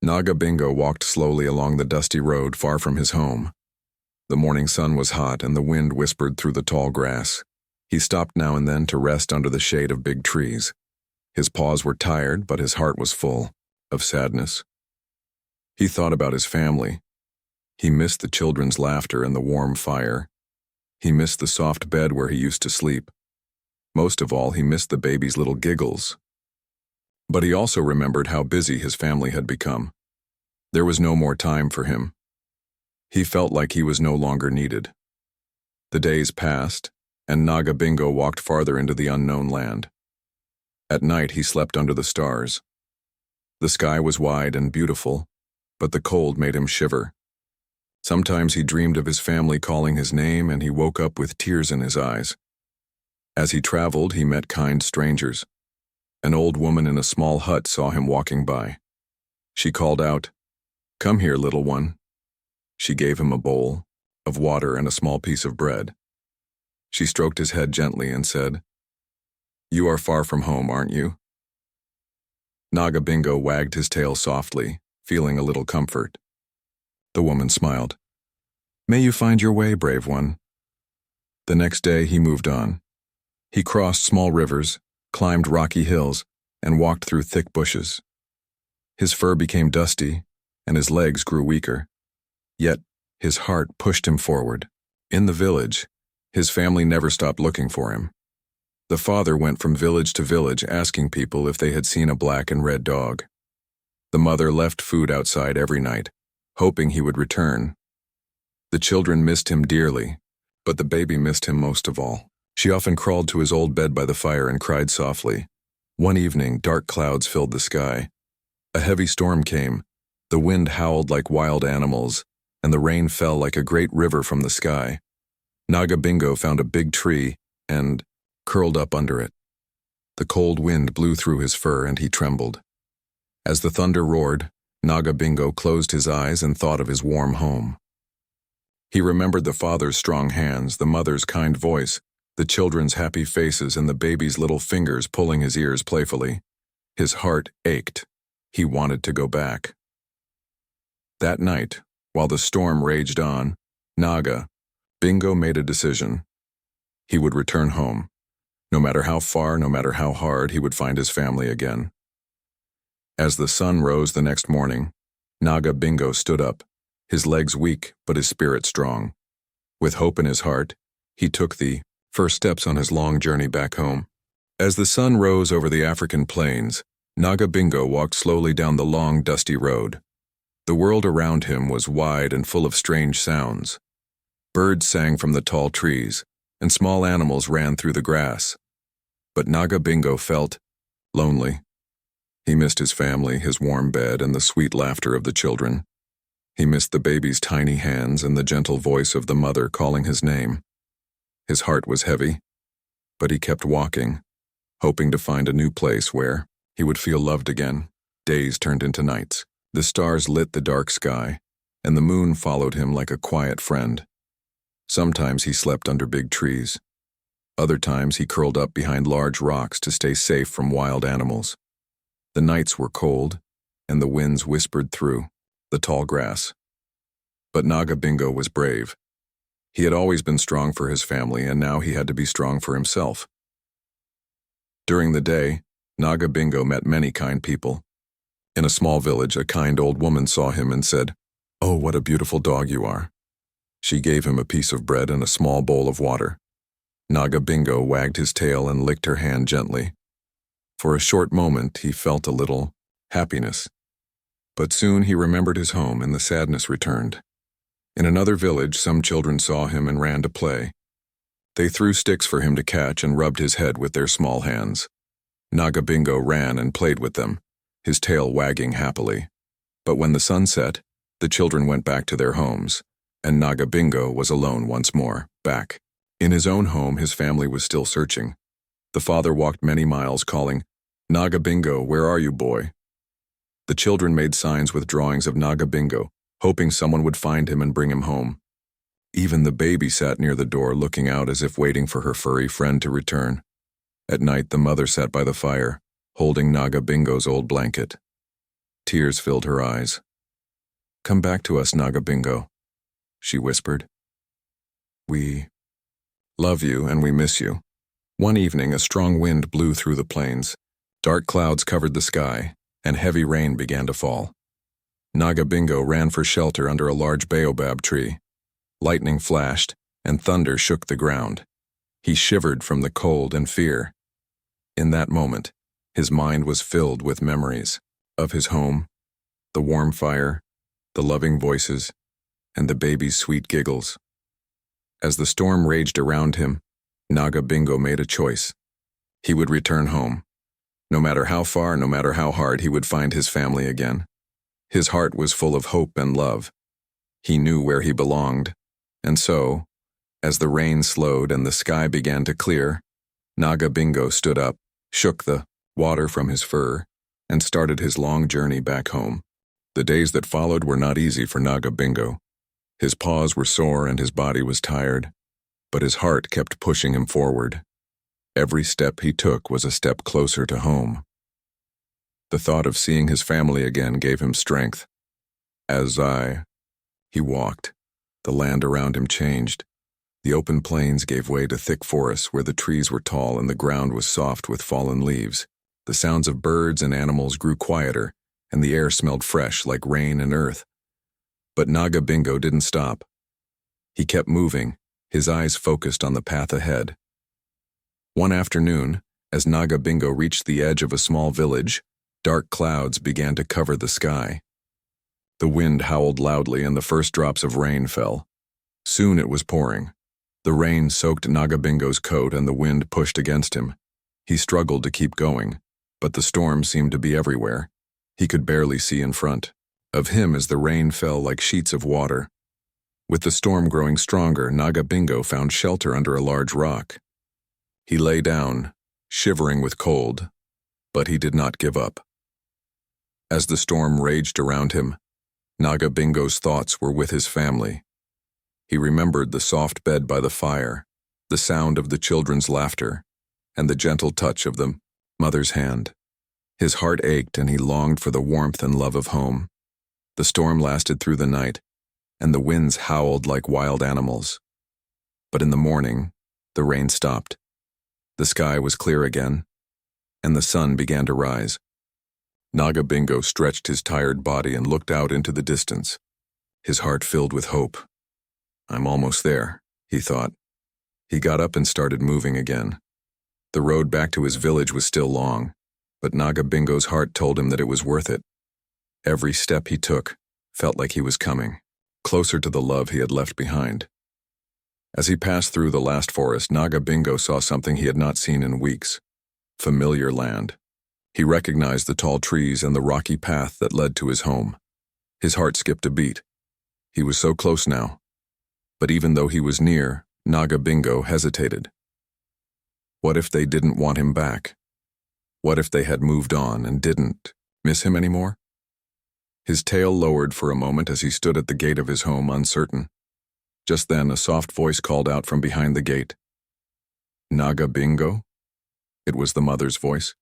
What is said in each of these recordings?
Naga Bingo walked slowly along the dusty road far from his home. The morning sun was hot and the wind whispered through the tall grass. He stopped now and then to rest under the shade of big trees. His paws were tired, but his heart was full of sadness. He thought about his family. He missed the children's laughter and the warm fire. He missed the soft bed where he used to sleep. Most of all, he missed the baby's little giggles. But he also remembered how busy his family had become. There was no more time for him. He felt like he was no longer needed. The days passed, and Naga Bingo walked farther into the unknown land. At night he slept under the stars. The sky was wide and beautiful, but the cold made him shiver. Sometimes he dreamed of his family calling his name, and he woke up with tears in his eyes. As he traveled, he met kind strangers. An old woman in a small hut saw him walking by. She called out, "Come here, little one." She gave him a bowl of water and a small piece of bread. She stroked his head gently and said, "You are far from home, aren't you?" Naga Bingo wagged his tail softly, feeling a little comfort. The woman smiled. "May you find your way, brave one." The next day he moved on. He crossed small rivers, climbed rocky hills, and walked through thick bushes. His fur became dusty, and his legs grew weaker. Yet his heart pushed him forward. In the village, his family never stopped looking for him. The father went from village to village asking people if they had seen a black and red dog. The mother left food outside every night, hoping he would return. The children missed him dearly, but the baby missed him most of all. She often crawled to his old bed by the fire and cried softly. One evening, dark clouds filled the sky. A heavy storm came. The wind howled like wild animals, and the rain fell like a great river from the sky. Naga Bingo found a big tree and curled up under it. The cold wind blew through his fur and he trembled. As the thunder roared, Naga Bingo closed his eyes and thought of his warm home. He remembered the father's strong hands, the mother's kind voice, the children's happy faces, and the baby's little fingers pulling his ears playfully. His heart ached. He wanted to go back. That night, while the storm raged on, Naga Bingo made a decision. He would return home. No matter how far, no matter how hard, he would find his family again. As the sun rose the next morning, Naga Bingo stood up, his legs weak but his spirit strong. With hope in his heart, he took the first steps on his long journey back home. As the sun rose over the African plains, Naga Bingo walked slowly down the long, dusty road. The world around him was wide and full of strange sounds. Birds sang from the tall trees, and small animals ran through the grass. But Naga Bingo felt lonely. He missed his family, his warm bed, and the sweet laughter of the children. He missed the baby's tiny hands and the gentle voice of the mother calling his name. His heart was heavy, but he kept walking, hoping to find a new place where he would feel loved again. Days turned into nights. The stars lit the dark sky, and the moon followed him like a quiet friend. Sometimes he slept under big trees. Other times he curled up behind large rocks to stay safe from wild animals. The nights were cold, and the winds whispered through the tall grass. But Naga Bingo was brave. He had always been strong for his family, and now he had to be strong for himself. During the day, Naga Bingo met many kind people. In a small village, a kind old woman saw him and said, "Oh, what a beautiful dog you are." She gave him a piece of bread and a small bowl of water. Naga Bingo wagged his tail and licked her hand gently. For a short moment, he felt a little happiness. But soon he remembered his home and the sadness returned. In another village, some children saw him and ran to play. They threw sticks for him to catch and rubbed his head with their small hands. Naga Bingo ran and played with them, his tail wagging happily. But when the sun set, the children went back to their homes, and Naga Bingo was alone once more, back. In his own home, his family was still searching. The father walked many miles calling, "Naga Bingo, where are you, boy?" The children made signs with drawings of Naga Bingo, hoping someone would find him and bring him home. Even the baby sat near the door looking out as if waiting for her furry friend to return. At night, the mother sat by the fire, holding Naga Bingo's old blanket. Tears filled her eyes. "Come back to us, Naga Bingo," she whispered. "We love you and we miss you." One evening, a strong wind blew through the plains. Dark clouds covered the sky, and heavy rain began to fall. Naga Bingo ran for shelter under a large baobab tree. Lightning flashed, and thunder shook the ground. He shivered from the cold and fear. In that moment, his mind was filled with memories of his home, the warm fire, the loving voices, and the baby's sweet giggles. As the storm raged around him, Naga Bingo made a choice. He would return home. No matter how far, no matter how hard, he would find his family again. His heart was full of hope and love. He knew where he belonged, and so, as the rain slowed and the sky began to clear, Naga Bingo stood up, shook the water from his fur, and started his long journey back home. The days that followed were not easy for Naga Bingo. His paws were sore and his body was tired, but his heart kept pushing him forward. Every step he took was a step closer to home. The thought of seeing his family again gave him strength. He walked. The land around him changed. The open plains gave way to thick forests where the trees were tall and the ground was soft with fallen leaves. The sounds of birds and animals grew quieter, and the air smelled fresh like rain and earth. But Naga Bingo didn't stop. He kept moving, his eyes focused on the path ahead. One afternoon, as Naga Bingo reached the edge of a small village, dark clouds began to cover the sky. The wind howled loudly and the first drops of rain fell. Soon it was pouring. The rain soaked Naga Bingo's coat and the wind pushed against him. He struggled to keep going, but the storm seemed to be everywhere. He could barely see in front of him as the rain fell like sheets of water. With the storm growing stronger, Naga Bingo found shelter under a large rock. He lay down, shivering with cold, but he did not give up. As the storm raged around him, Naga Bingo's thoughts were with his family. He remembered the soft bed by the fire, the sound of the children's laughter, and the gentle touch of the mother's hand. His heart ached and he longed for the warmth and love of home. The storm lasted through the night, and the winds howled like wild animals. But in the morning, the rain stopped. The sky was clear again, and the sun began to rise. Naga Bingo stretched his tired body and looked out into the distance, his heart filled with hope. "I'm almost there," he thought. He got up and started moving again. The road back to his village was still long, but Naga Bingo's heart told him that it was worth it. Every step he took felt like he was coming, closer to the love he had left behind. As he passed through the last forest, Naga Bingo saw something he had not seen in weeks. Familiar land. He recognized the tall trees and the rocky path that led to his home. His heart skipped a beat. He was so close now. But even though he was near, Naga Bingo hesitated. What if they didn't want him back? What if they had moved on and didn't miss him anymore? His tail lowered for a moment as he stood at the gate of his home, uncertain. Just then, a soft voice called out from behind the gate. "Naga Bingo?" It was the mother's voice.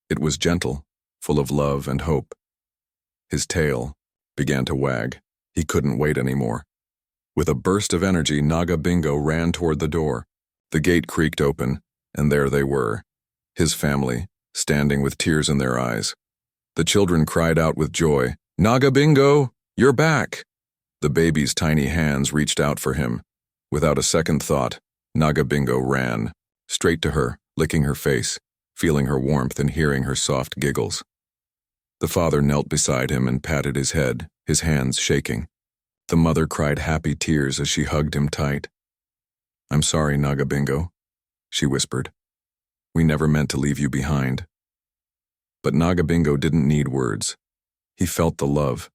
It was gentle, full of love and hope. His tail began to wag. He couldn't wait anymore. With a burst of energy, Naga Bingo ran toward the door. The gate creaked open, and there they were, his family, standing with tears in their eyes. The children cried out with joy, "Naga Bingo, you're back!" The baby's tiny hands reached out for him. Without a second thought, Naga Bingo ran, straight to her, licking her face, feeling her warmth and hearing her soft giggles. The father knelt beside him and patted his head, his hands shaking. The mother cried happy tears as she hugged him tight. "I'm sorry, Naga Bingo," she whispered. "We never meant to leave you behind." But Naga Bingo didn't need words. He felt the love.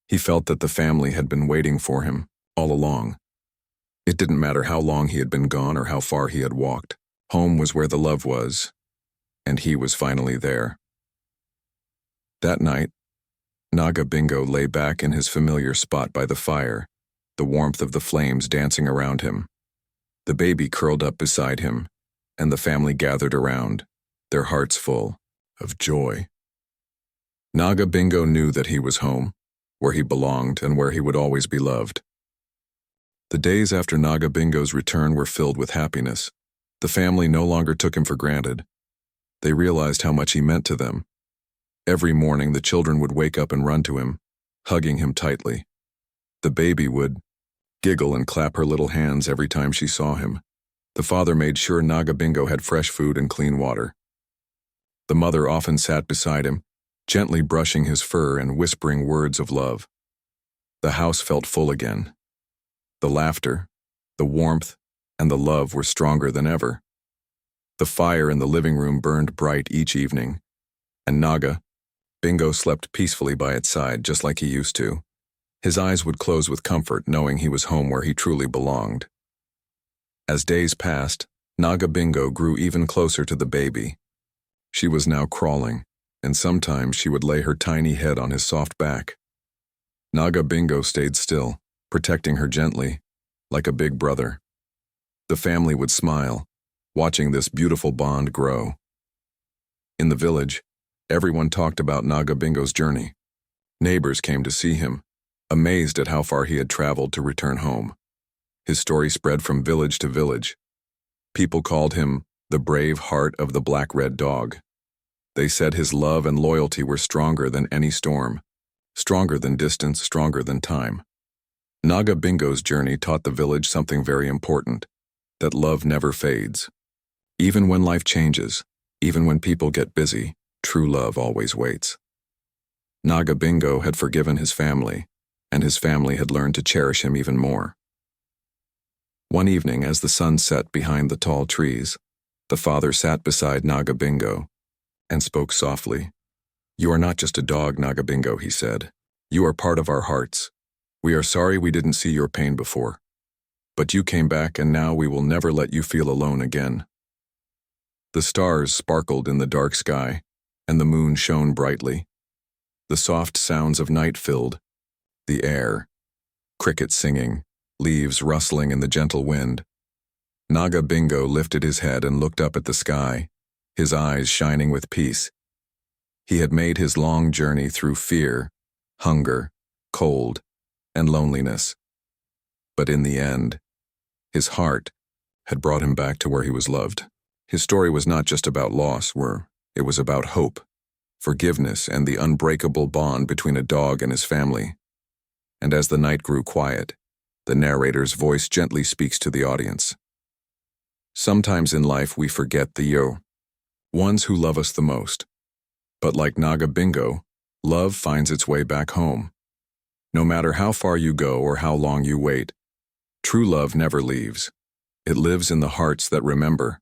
He felt that the family had been waiting for him all along. It didn't matter how long he had been gone or how far he had walked. Home was where the love was, and he was finally there. That night, Naga Bingo lay back in his familiar spot by the fire, the warmth of the flames dancing around him. The baby curled up beside him, and the family gathered around, their hearts full of joy. Naga Bingo knew that he was home, where he belonged and where he would always be loved. The days after Naga Bingo's return were filled with happiness. The family no longer took him for granted. They realized how much he meant to them. Every morning the children would wake up and run to him, hugging him tightly. The baby would giggle and clap her little hands every time she saw him. The father made sure Naga Bingo had fresh food and clean water. The mother often sat beside him, gently brushing his fur and whispering words of love. The house felt full again. The laughter, the warmth, and the love were stronger than ever. The fire in the living room burned bright each evening, and Naga Bingo slept peacefully by its side just like he used to. His eyes would close with comfort knowing he was home where he truly belonged. As days passed, Naga Bingo grew even closer to the baby. She was now crawling, and sometimes she would lay her tiny head on his soft back. Naga Bingo stayed still, protecting her gently, like a big brother. The family would smile, watching this beautiful bond grow. In the village, everyone talked about Naga Bingo's journey. Neighbors came to see him, amazed at how far he had traveled to return home. His story spread from village to village. People called him the brave heart of the black-red dog. They said his love and loyalty were stronger than any storm, stronger than distance, stronger than time. Naga Bingo's journey taught the village something very important, that love never fades. Even when life changes, even when people get busy, true love always waits. Naga Bingo had forgiven his family, and his family had learned to cherish him even more. One evening, as the sun set behind the tall trees, the father sat beside Naga Bingo and spoke softly. "You are not just a dog, Naga Bingo," he said. "You are part of our hearts. We are sorry we didn't see your pain before. But you came back, and now we will never let you feel alone again." The stars sparkled in the dark sky, and the moon shone brightly. The soft sounds of night filled the air, crickets singing, leaves rustling in the gentle wind. Naga Bingo lifted his head and looked up at the sky, his eyes shining with peace. He had made his long journey through fear, hunger, cold, and loneliness. But in the end, his heart had brought him back to where he was loved. His story was not just about loss, it was about hope, forgiveness, and the unbreakable bond between a dog and his family. And as the night grew quiet, the narrator's voice gently speaks to the audience. Sometimes in life we forget the ones who love us the most. But like Naga Bingo, love finds its way back home. No matter how far you go or how long you wait, true love never leaves. It lives in the hearts that remember,